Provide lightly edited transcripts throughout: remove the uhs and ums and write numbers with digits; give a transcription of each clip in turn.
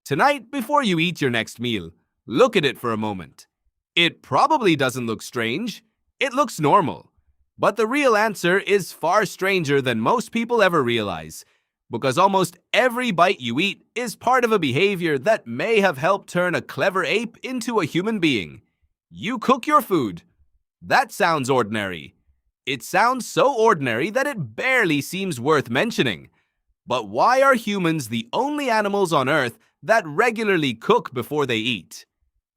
Tonight, before you eat your next meal, look at it for a moment. It probably doesn't look strange. It looks normal. But the real answer is far stranger than most people ever realize, because almost every bite you eat is part of a behavior that may have helped turn a clever ape into a human being. You cook your food. That sounds ordinary. It sounds so ordinary that it barely seems worth mentioning. But why are humans the only animals on Earth that regularly cook before they eat?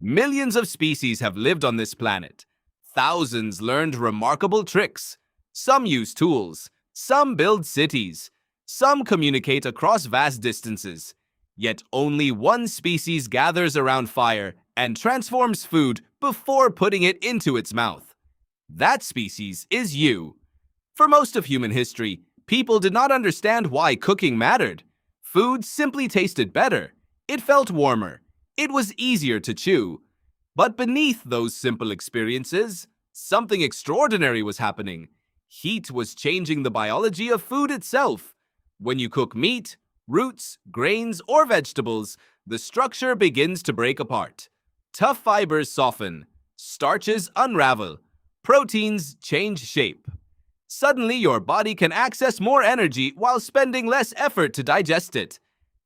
Millions of species have lived on this planet. Thousands learned remarkable tricks. Some use tools. Some build cities. Some communicate across vast distances. Yet only one species gathers around fire and transforms food before putting it into its mouth. That species is you. For most of human history, people did not understand why cooking mattered. Food simply tasted better. It felt warmer. It was easier to chew. But beneath those simple experiences, something extraordinary was happening. Heat was changing the biology of food itself. When you cook meat, roots, grains, or vegetables, the structure begins to break apart. Tough fibers soften. Starches unravel. Proteins change shape. Suddenly, your body can access more energy while spending less effort to digest it.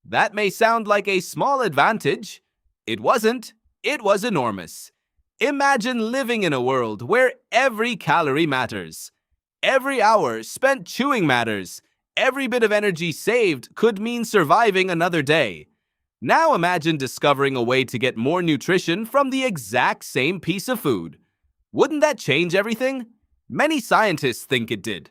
That may sound like a small advantage. It wasn't. It was enormous. Imagine living in a world where every calorie matters. Every hour spent chewing matters. Every bit of energy saved could mean surviving another day. Now imagine discovering a way to get more nutrition from the exact same piece of food. Wouldn't that change everything? Many scientists think it did.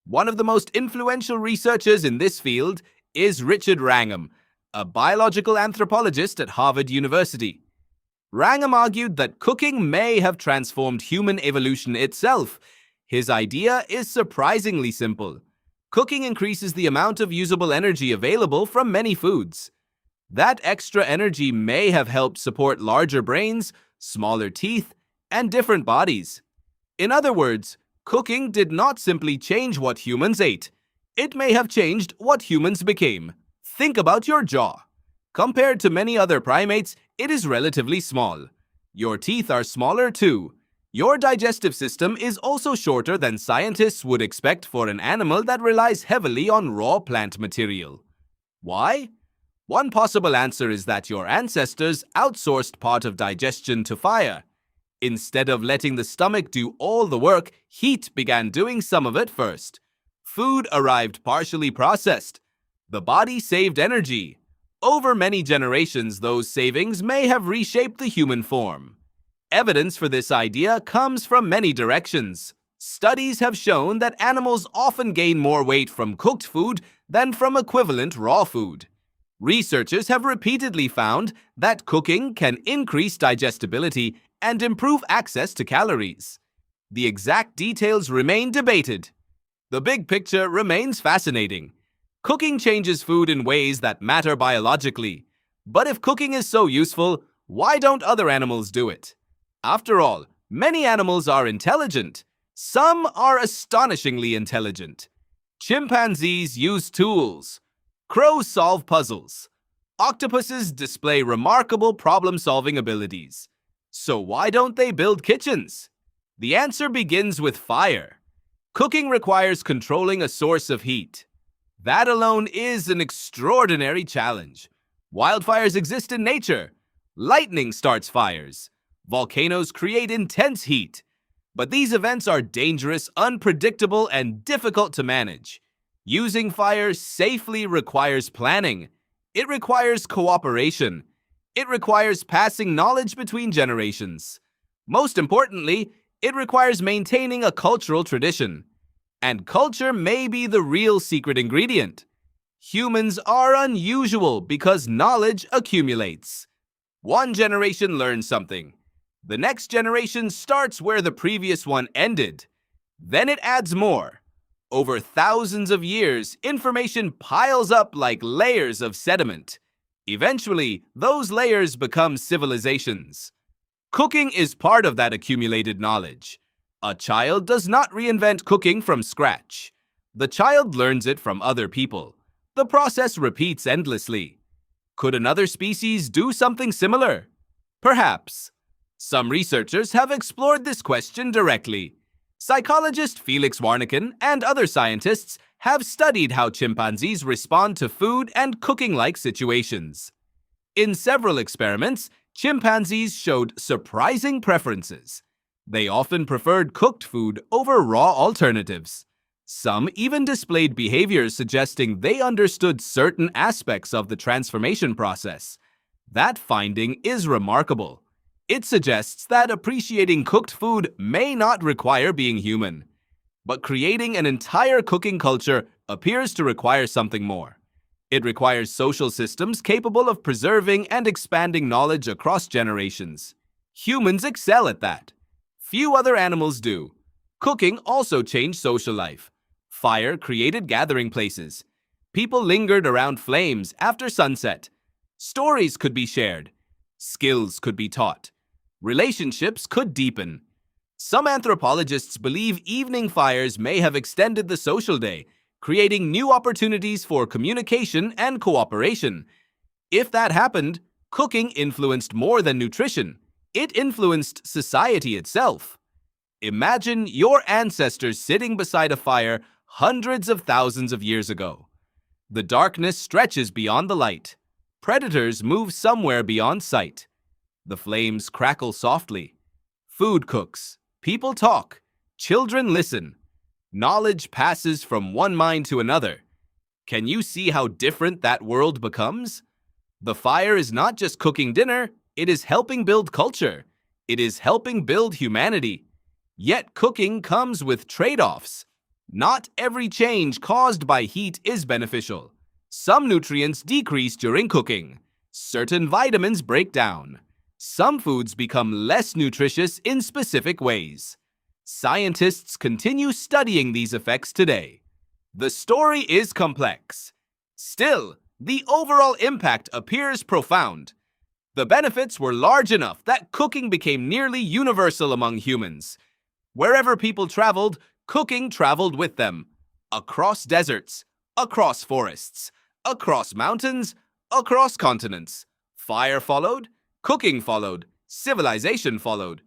One of the most influential researchers in this field is Richard Wrangham, a biological anthropologist at Harvard University. Wrangham argued that cooking may have transformed human evolution itself. His idea is surprisingly simple. Cooking increases the amount of usable energy available from many foods. That extra energy may have helped support larger brains, smaller teeth, and different bodies. In other words, cooking did not simply change what humans ate. It may have changed what humans became. Think about your jaw. Compared to many other primates, it is relatively small. Your teeth are smaller too. Your digestive system is also shorter than scientists would expect for an animal that relies heavily on raw plant material. Why? One possible answer is that your ancestors outsourced part of digestion to fire. Instead of letting the stomach do all the work, heat began doing some of it first. Food arrived partially processed. The body saved energy. Over many generations, those savings may have reshaped the human form. Evidence for this idea comes from many directions. Studies have shown that animals often gain more weight from cooked food than from equivalent raw food. Researchers have repeatedly found that cooking can increase digestibility and improve access to calories. The exact details remain debated. The big picture remains fascinating. Cooking changes food in ways that matter biologically. But if cooking is so useful, why don't other animals do it? After all, many animals are intelligent. Some are astonishingly intelligent. Chimpanzees use tools. Crows solve puzzles. Octopuses display remarkable problem-solving abilities. So why don't they build kitchens? The answer begins with fire. Cooking requires controlling a source of heat. That alone is an extraordinary challenge. Wildfires exist in nature. Lightning starts fires. Volcanoes create intense heat. But these events are dangerous, unpredictable, and difficult to manage. Using fire safely requires planning. It requires cooperation. It requires passing knowledge between generations. Most importantly, it requires maintaining a cultural tradition. And culture may be the real secret ingredient. Humans are unusual because knowledge accumulates. One generation learns something. The next generation starts where the previous one ended. Then it adds more. Over thousands of years, information piles up like layers of sediment. Eventually, those layers become civilizations. Cooking is part of that accumulated knowledge. A child does not reinvent cooking from scratch. The child learns it from other people. The process repeats endlessly. Could another species do something similar? Perhaps. Some researchers have explored this question directly. Psychologist Felix Wrangham and other scientists have studied how chimpanzees respond to food and cooking-like situations. In several experiments, chimpanzees showed surprising preferences. They often preferred cooked food over raw alternatives. Some even displayed behaviors suggesting they understood certain aspects of the transformation process. That finding is remarkable. It suggests that appreciating cooked food may not require being human. But creating an entire cooking culture appears to require something more. It requires social systems capable of preserving and expanding knowledge across generations. Humans excel at that. Few other animals do. Cooking also changed social life. Fire created gathering places. People lingered around flames after sunset. Stories could be shared. Skills could be taught. Relationships could deepen. Some anthropologists believe evening fires may have extended the social day, creating new opportunities for communication and cooperation. If that happened, cooking influenced more than nutrition. It influenced society itself. Imagine your ancestors sitting beside a fire hundreds of thousands of years ago. The darkness stretches beyond the light. Predators move somewhere beyond sight. The flames crackle softly. Food cooks. People talk. Children listen. Knowledge passes from one mind to another. Can you see how different that world becomes? The fire is not just cooking dinner, it is helping build culture. It is helping build humanity. Yet cooking comes with trade-offs. Not every change caused by heat is beneficial. Some nutrients decrease during cooking. Certain vitamins break down. Some foods become less nutritious in specific ways. Scientists continue studying these effects today. The story is complex. Still, the overall impact appears profound. The benefits were large enough that cooking became nearly universal among humans. Wherever people traveled, cooking traveled with them. Across deserts, across forests, across mountains, across continents. Fire followed, cooking followed, civilization followed.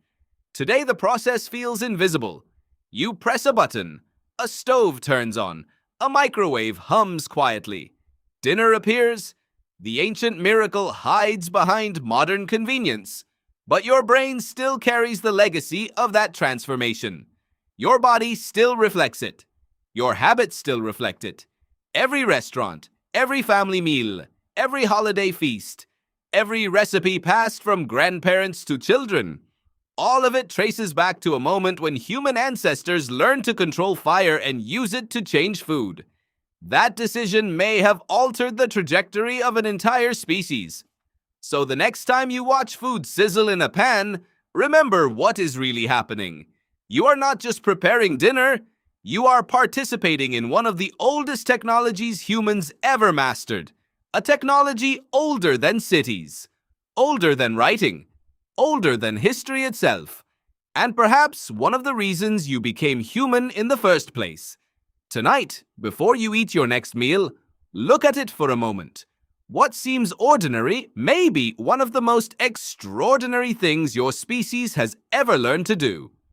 Today the process feels invisible. You press a button, a stove turns on, a microwave hums quietly. Dinner appears. The ancient miracle hides behind modern convenience. But your brain still carries the legacy of that transformation. Your body still reflects it. Your habits still reflect it. Every restaurant, every family meal, every holiday feast, every recipe passed from grandparents to children, all of it traces back to a moment when human ancestors learned to control fire and use it to change food. That decision may have altered the trajectory of an entire species. So the next time you watch food sizzle in a pan, remember what is really happening. You are not just preparing dinner, you are participating in one of the oldest technologies humans ever mastered. A technology older than cities, older than writing, older than history itself, and perhaps one of the reasons you became human in the first place. Tonight, before you eat your next meal, look at it for a moment. What seems ordinary may be one of the most extraordinary things your species has ever learned to do.